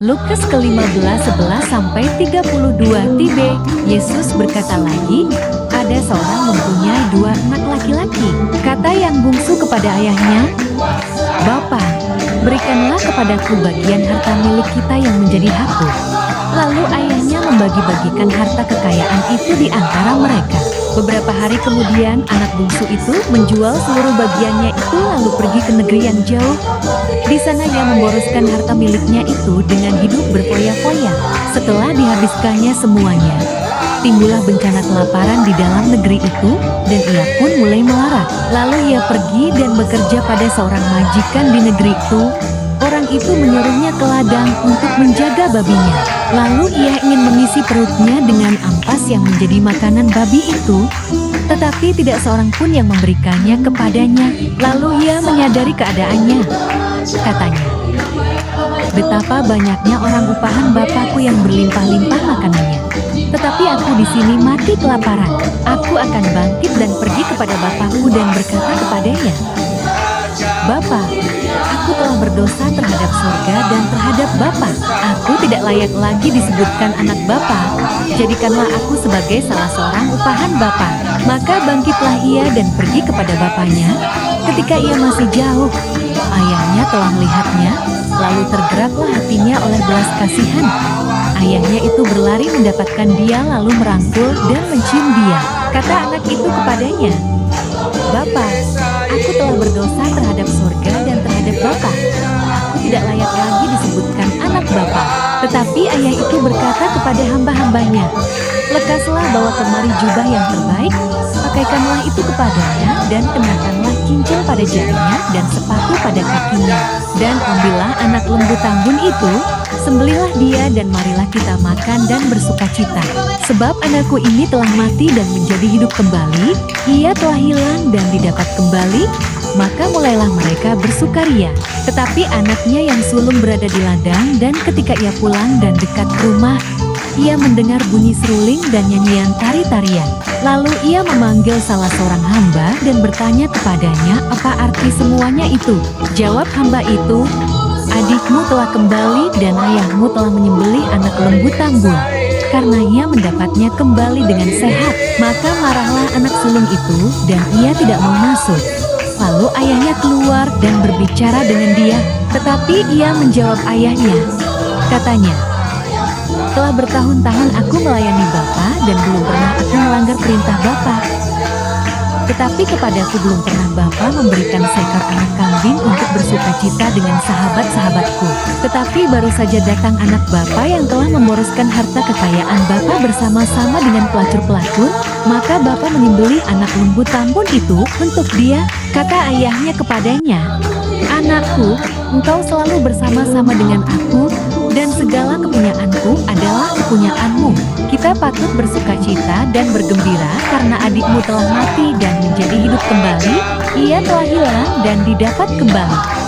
Lukas ke-15:11-32 Tibe, Yesus berkata lagi, ada seorang mempunyai 2 anak laki-laki. Kata yang bungsu kepada ayahnya, "Bapa, berikanlah kepadaku bagian harta milik kita yang menjadi hakku." Lalu ayahnya membagi-bagikan harta kekayaan itu di antara mereka. Beberapa hari kemudian, anak bungsu itu menjual seluruh bagiannya itu lalu pergi ke negeri yang jauh. Di sana ia memboroskan harta miliknya itu dengan hidup berfoya-foya. Setelah dihabiskannya semuanya, timbullah bencana kelaparan di dalam negeri itu, dan ia pun mulai melarat. Lalu ia pergi dan bekerja pada seorang majikan di negeri itu. Orang itu menyuruhnya ke ladang untuk menjaga babinya. Lalu ia ingin mengisi perutnya dengan ampas yang menjadi makanan babi itu, tetapi tidak seorang pun yang memberikannya kepadanya. Lalu ia menyadari keadaannya. Katanya, "Betapa banyaknya orang upahan Bapakku yang berlimpah-limpah makanannya. Tetapi aku di sini mati kelaparan. Aku akan bangkit dan pergi kepada Bapakku dan berkata kepadanya, Bapa, aku telah berdosa terhadap surga dan terhadap Bapa. Aku tidak layak lagi disebutkan anak Bapa. Jadikanlah aku sebagai salah seorang upahan Bapa." Maka bangkitlah ia dan pergi kepada bapaknya. Ketika ia masih jauh, ayahnya telah melihatnya, lalu tergeraklah hatinya oleh belas kasihan. Ayahnya itu berlari mendapatkan dia lalu merangkul dan mencium dia. Kata anak itu kepadanya, "Bapa, aku telah berdosa terhadap surga dan terhadap Bapa. Aku tidak layak lagi disebutkan anak Bapa." Tetapi ayah itu berkata kepada hamba-hambanya, "Lekaslah bawa kemari jubah yang terbaik, pakaikanlah itu kepadanya, dan kenakanlah cincin pada jarinya dan sepatu pada kakinya. Dan ambillah anak lembu tambun itu, sembelihlah dia dan marilah kita makan dan bersukacita. Sebab anakku ini telah mati dan menjadi hidup kembali, ia telah hilang dan didapat kembali." Maka mulailah mereka bersukaria. Tetapi anaknya yang sulung berada di ladang, dan ketika ia pulang dan dekat ke rumah, ia mendengar bunyi seruling dan nyanyian tari-tarian. Lalu ia memanggil salah seorang hamba dan bertanya kepadanya apa arti semuanya itu. Jawab hamba itu, "Adikmu telah kembali dan ayahmu telah menyembelih anak lembu tambun, karena ia mendapatnya kembali dengan sehat." Maka marahlah anak sulung itu dan ia tidak mau masuk. Lalu ayahnya keluar dan berbicara dengan dia, tetapi ia menjawab ayahnya. Katanya, "Telah bertahun-tahun aku melayani Bapa dan belum pernah aku melanggar perintah Bapa. Tetapi kepadaku belum pernah Bapa memberikan seekor anak kambing untuk bersukacita dengan sahabat-sahabatku. Tetapi baru saja datang anak Bapa yang telah memboroskan harta kekayaan Bapa bersama-sama dengan pelacur-pelacur, maka Bapa menyembelih anak lembu tambun itu untuk dia." Kata ayahnya kepadanya, "Anakku, engkau selalu bersama-sama dengan aku, dan segala kepunyaanku adalah kepunyaanmu. Kita patut bersukacita dan bergembira karena adikmu telah mati dan menjadi hidup kembali, ia telah hilang dan didapat kembali."